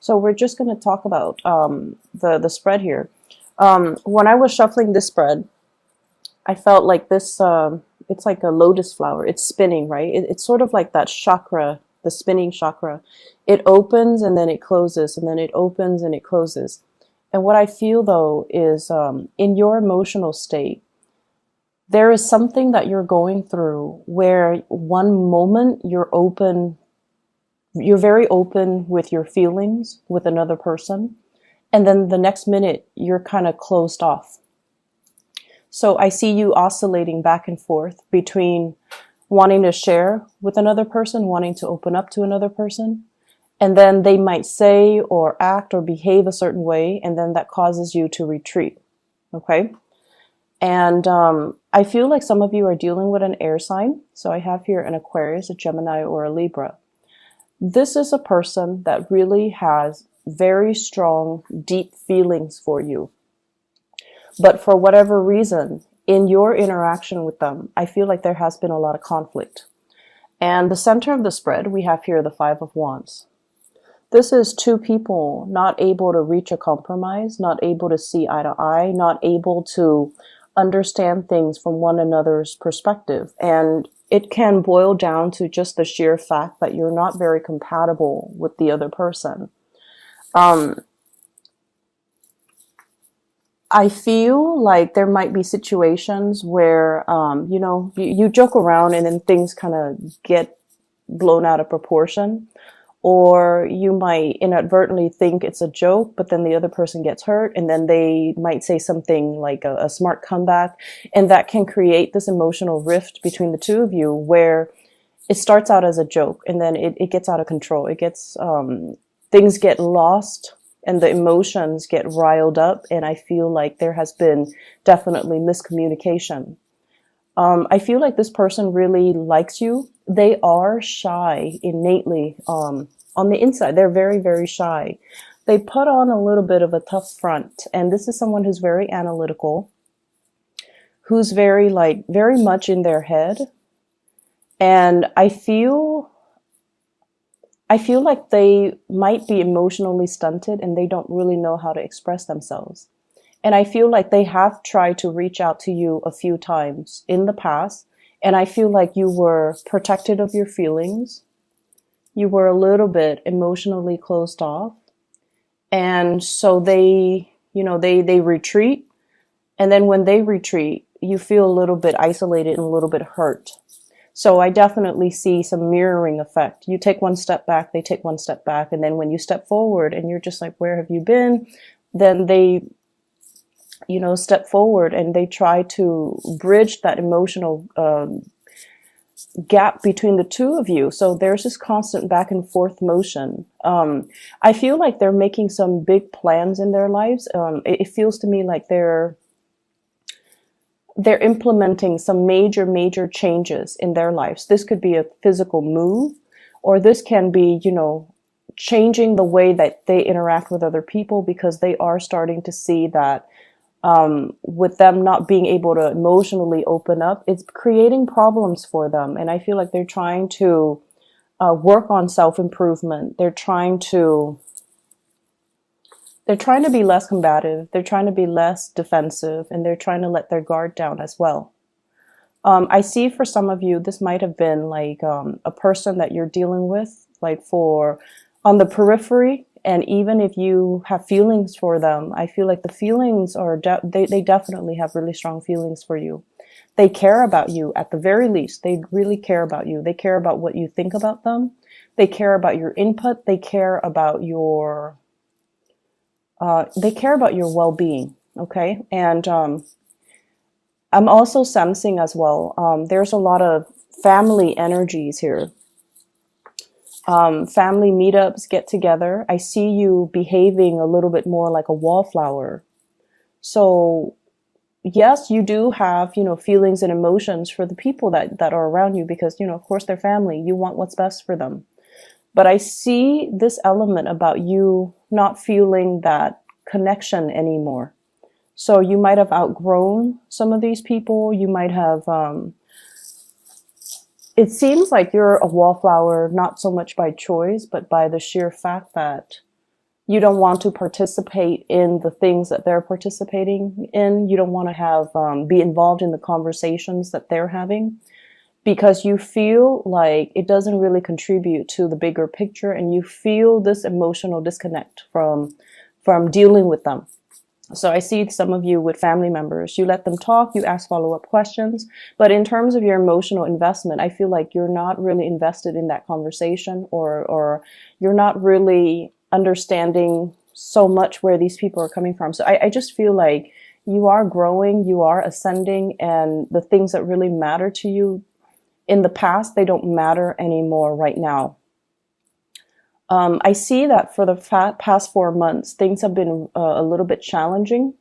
So we're just going to talk about the spread here. When I was shuffling this spread, I felt like this. It's like a lotus flower. It's spinning, right? It's sort of like that chakra, the spinning chakra. It opens and then it closes, and then it opens and it closes. And what I feel though is, in your emotional state, there is something that you're going through where one moment you're open, you're very open with your feelings with another person, and then the next minute you're kind of closed off. So I see you oscillating back and forth between wanting to share with another person, wanting to open up to another person, and then they might say or act or behave a certain way, and then that causes you to retreat. Okay? And I feel like some of you are dealing with an air sign. So I have here an Aquarius, a Gemini, or a Libra. This is a person that really has very strong, deep feelings for you. But for whatever reason, in your interaction with them, I feel like there has been a lot of conflict. And the center of the spread, we have here the Five of Wands. This is two people not able to reach a compromise, not able to see eye to eye, not able to understand things from one another's perspective. And it can boil down to just the sheer fact that you're not very compatible with the other person. I feel like there might be situations where, you joke around and then things kind of get blown out of proportion. Or you might inadvertently think it's a joke, but then the other person gets hurt, and then they might say something like a smart comeback, and that can create this emotional rift between the two of you where it starts out as a joke, and then it gets out of control. It gets, things get lost, and the emotions get riled up, and I feel like there has been definitely miscommunication. I feel like this person really likes you. They are shy innately. On the inside, they're very, very shy. They put on a little bit of a tough front. And this is someone who's very analytical, who's very much in their head. And I feel like they might be emotionally stunted and they don't really know how to express themselves. And I feel like they have tried to reach out to you a few times in the past. And I feel like you were protected of your feelings. You were a little bit emotionally closed off. And so they retreat. And then when they retreat, you feel a little bit isolated and a little bit hurt. So I definitely see some mirroring effect. You take one step back, they take one step back. And then when you step forward and you're just like, where have you been? Then they step forward and they try to bridge that emotional gap between the two of you. So there's this constant back and forth motion. I feel like they're making some big plans in their lives. It feels to me like they're implementing some major changes in their lives. This could be a physical move, or this can be, changing the way that they interact with other people, because they are starting to see that with them not being able to emotionally open up, it's creating problems for them. And I feel like they're trying to work on self-improvement. They're trying to be less combative. They're trying to be less defensive, and they're trying to let their guard down as well. I see for some of you, this might have been like a person that you're dealing with, like on the periphery. And even if you have feelings for them, I feel like the feelings are, they definitely have really strong feelings for you. They care about you at the very least. They really care about you. They care about what you think about them. They care about your input. They care about your well-being. Okay. And, I'm also sensing as well, there's a lot of family energies here. Family meetups, get together. I see you behaving a little bit more like a wallflower. So yes, you do have, feelings and emotions for the people that are around you, because, of course they're family. You want what's best for them. But I see this element about you not feeling that connection anymore. So you might have outgrown some of these people. You might have, it seems like you're a wallflower, not so much by choice, but by the sheer fact that You don't want to participate in the things that they're participating in. You don't want to have be involved in the conversations that they're having, because you feel like it doesn't really contribute to the bigger picture, and you feel this emotional disconnect from dealing with them. So I see some of you with family members, you let them talk, you ask follow-up questions, but in terms of your emotional investment, I feel like you're not really invested in that conversation, or you're not really understanding so much where these people are coming from. So I just feel like you are growing, you are ascending, and the things that really matter to you in the past, they don't matter anymore right now. I see that for the past 4 months, things have been a little bit challenging.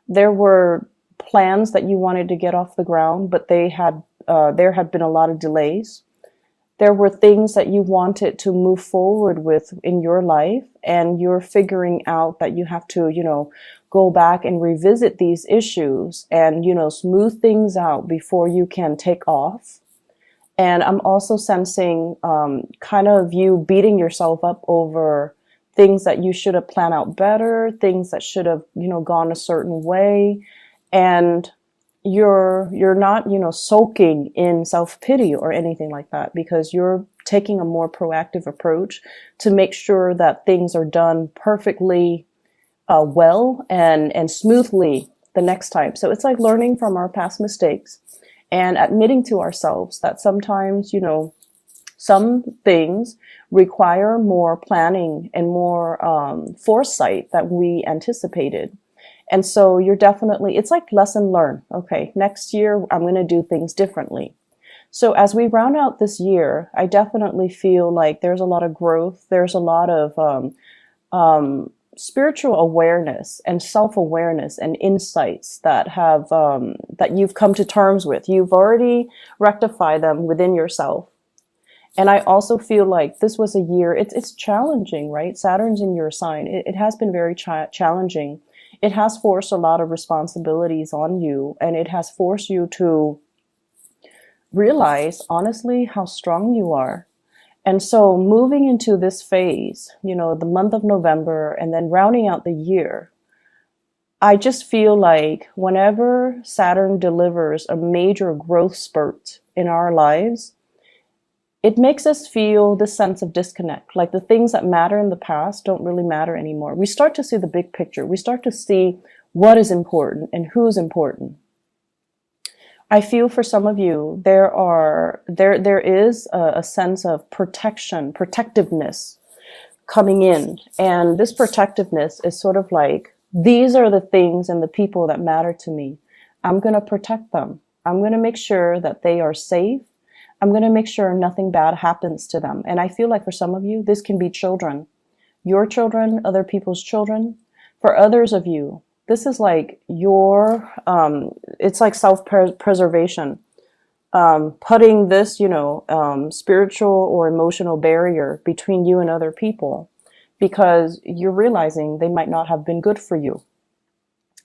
There were plans that you wanted to get off the ground, but there had been a lot of delays. There were things that you wanted to move forward with in your life, and you're figuring out that you have to, go back and revisit these issues and, smooth things out before you can take off. And I'm also sensing kind of you beating yourself up over things that you should have planned out better, things that should have, gone a certain way. And you're not, soaking in self-pity or anything like that, because you're taking a more proactive approach to make sure that things are done perfectly well and smoothly the next time. So it's like learning from our past mistakes and admitting to ourselves that sometimes, some things require more planning and more foresight that we anticipated. And so it's like lesson learned. Okay, next year I'm going to do things differently. So as we round out this year, I definitely feel like there's a lot of growth. There's a lot of spiritual awareness and self-awareness and insights that you've come to terms with. You've already rectified them within yourself. And I also feel like this was a year, it's challenging, right? Saturn's in your sign. It has been very challenging. It has forced a lot of responsibilities on you, and it has forced you to realize, honestly, how strong you are. And so moving into this phase, the month of November and then rounding out the year, I just feel like whenever Saturn delivers a major growth spurt in our lives, it makes us feel this sense of disconnect. Like the things that matter in the past don't really matter anymore. We start to see the big picture. We start to see what is important and who's important. I feel for some of you, there is a sense of protectiveness coming in. And this protectiveness is sort of like, these are the things and the people that matter to me. I'm going to protect them. I'm going to make sure that they are safe. I'm going to make sure nothing bad happens to them. And I feel like for some of you, this can be children, your children, other people's children. For others of you, this is like it's like self-preservation, putting this, spiritual or emotional barrier between you and other people, because you're realizing they might not have been good for you.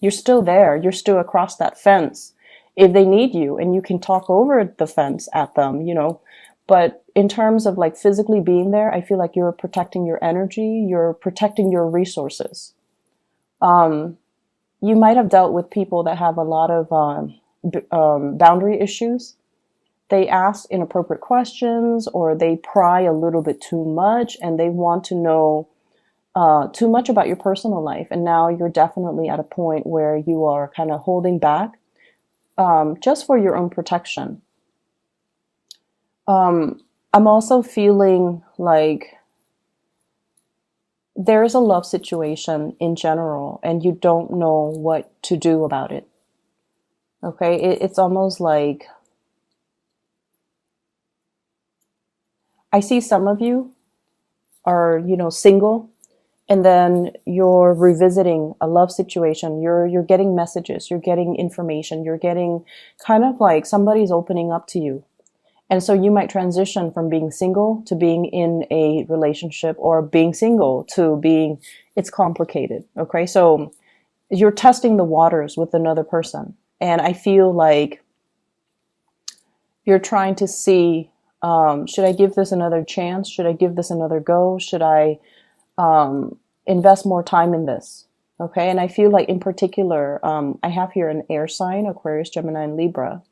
You're still there. You're still across that fence if they need you, and you can talk over the fence at them, But in terms of like physically being there, I feel like you're protecting your energy. You're protecting your resources. You might have dealt with people that have a lot of boundary issues. They ask inappropriate questions, or they pry a little bit too much, and they want to know too much about your personal life. And now you're definitely at a point where you are kind of holding back just for your own protection. I'm also feeling like there's a love situation in general, and you don't know what to do about it. Okay, it's almost like I see some of you are, single, and then you're revisiting a love situation. You're getting messages, you're getting information, you're getting kind of like somebody's opening up to you. And so you might transition from being single to being in a relationship, or being single to being, it's complicated. Okay. So you're testing the waters with another person. And I feel like you're trying to see, should I give this another chance? Should I give this another go? Should I invest more time in this. Okay. And I feel like in particular, I have here an air sign, Aquarius, Gemini, and Libra.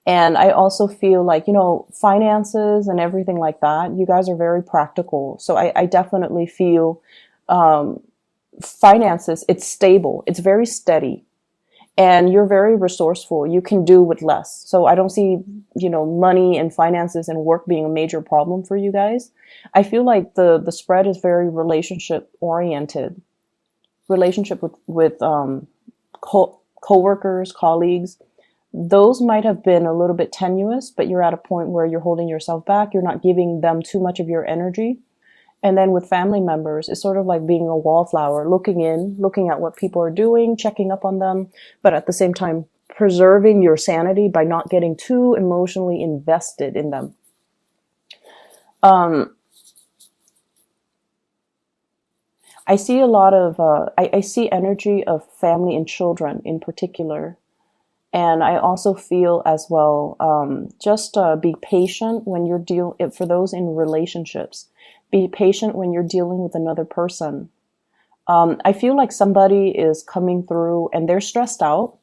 And I also feel like, finances and everything like that, you guys are very practical. So I definitely feel finances, it's stable, it's very steady, and you're very resourceful. You can do with less. So I don't see, money and finances and work being a major problem for you guys. I feel like the spread is very relationship oriented, relationship with co-workers, colleagues. Those might have been a little bit tenuous, but you're at a point where you're holding yourself back. You're not giving them too much of your energy. And then with family members, it's sort of like being a wallflower, looking in, looking at what people are doing, checking up on them, but at the same time, preserving your sanity by not getting too emotionally invested in them. I see a lot of, I see energy of family and children in particular. And I also feel as well, just be patient when you're for those in relationships, be patient when you're dealing with another person. I feel like somebody is coming through and they're stressed out,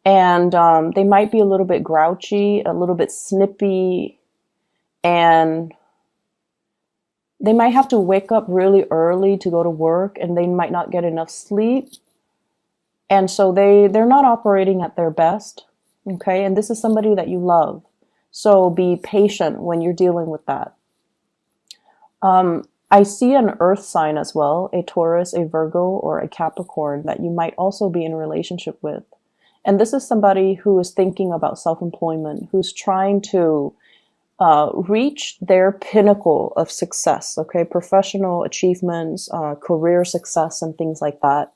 and they might be a little bit grouchy, a little bit snippy, and they might have to wake up really early to go to work, and they might not get enough sleep. And so they're not operating at their best. Okay. And this is somebody that you love. So be patient when you're dealing with that. I see an earth sign as well, a Taurus, a Virgo, or a Capricorn that you might also be in a relationship with. And this is somebody who is thinking about self-employment, who's trying to reach their pinnacle of success. Okay. Professional achievements, career success, and things like that.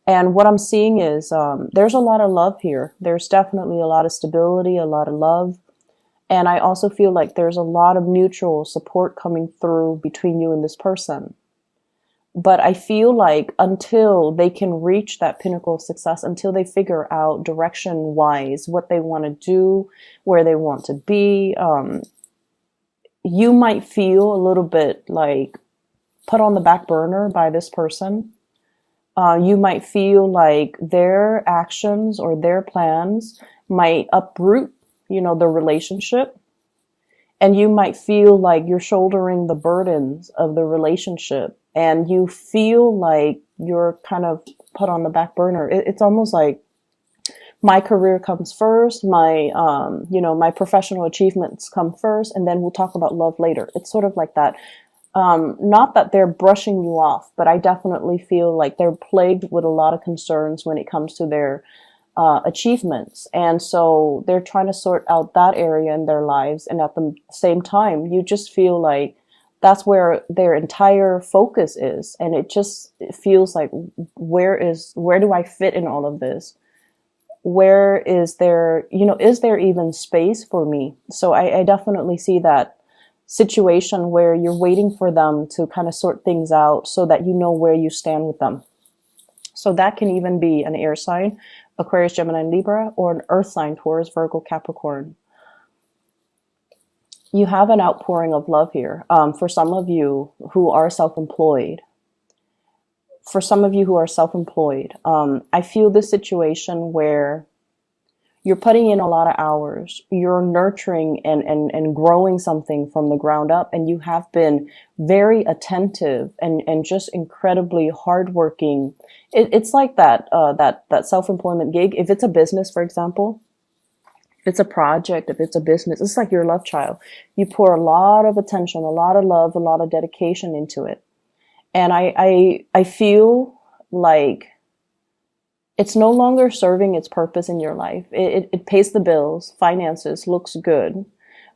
And what I'm seeing is there's a lot of love here. There's definitely a lot of stability, a lot of love. And I also feel like there's a lot of mutual support coming through between you and this person. But I feel like until they can reach that pinnacle of success, until they figure out direction-wise what they want to do, where they want to be, you might feel a little bit like put on the back burner by this person. You might feel like their actions or their plans might uproot, the relationship. And you might feel like you're shouldering the burdens of the relationship, and you feel like you're kind of put on the back burner. It's almost like my career comes first, my professional achievements come first, and then we'll talk about love later. It's sort of like that. Not that they're brushing you off, but I definitely feel like they're plagued with a lot of concerns when it comes to their achievements. And so they're trying to sort out that area in their lives. And at the same time, you just feel like that's where their entire focus is. And it feels like, where do I fit in all of this? Where is there, is there even space for me? So I definitely see that situation where you're waiting for them to kind of sort things out so that you know where you stand with them. So that can even be an air sign, Aquarius, Gemini, Libra, or an earth sign, Taurus, Virgo, Capricorn. You have an outpouring of love here. For some of you who are self-employed, I feel this situation where you're putting in a lot of hours, you're nurturing and growing something from the ground up, and you have been very attentive and just incredibly hardworking. It's like that self-employment gig. If it's a business, for example, if it's a project, if it's a business, it's like your love child. You pour a lot of attention, a lot of love, a lot of dedication into it. And I feel like it's no longer serving its purpose in your life. It pays the bills, finances, looks good.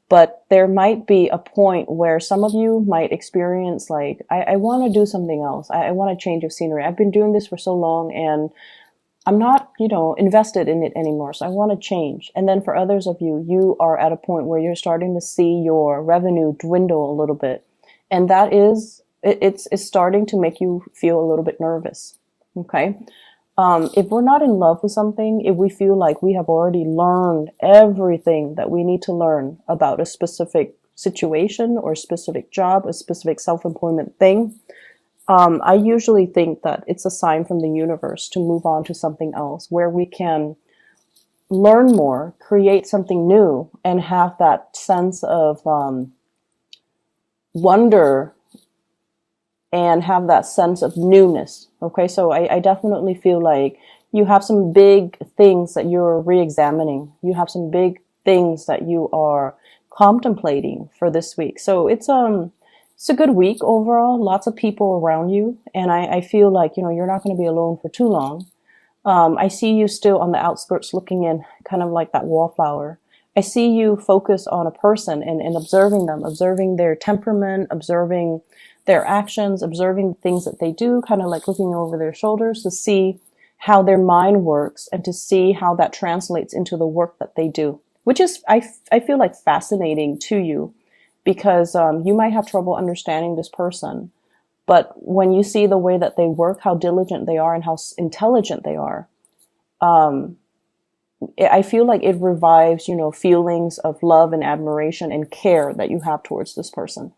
But there might be a point where some of you might experience like, I want to do something else. I want a change of scenery. I've been doing this for so long and I'm not, invested in it anymore. So I want to change. And then for others of you, you are at a point where you're starting to see your revenue dwindle a little bit. And that is, it's starting to make you feel a little bit nervous. Okay. If we're not in love with something, if we feel like we have already learned everything that we need to learn about a specific situation or a specific job, a specific self-employment thing, I usually think that it's a sign from the universe to move on to something else where we can learn more, create something new, and have that sense of wonder and have that sense of newness. Okay, so I definitely feel like you have some big things that you're re-examining. You have some big things that you are contemplating for this week. So it's a good week overall. Lots of people around you, and I feel like you're not going to be alone for too long. I see you still on the outskirts looking in, kind of like that wallflower. I see you focus on a person and observing them, observing their temperament, observing their actions, observing the things that they do, kind of like looking over their shoulders to see how their mind works and to see how that translates into the work that they do, which is, I feel like fascinating to you because you might have trouble understanding this person. But when you see the way that they work, how diligent they are and how intelligent they are, I feel like it revives, feelings of love and admiration and care that you have towards this person.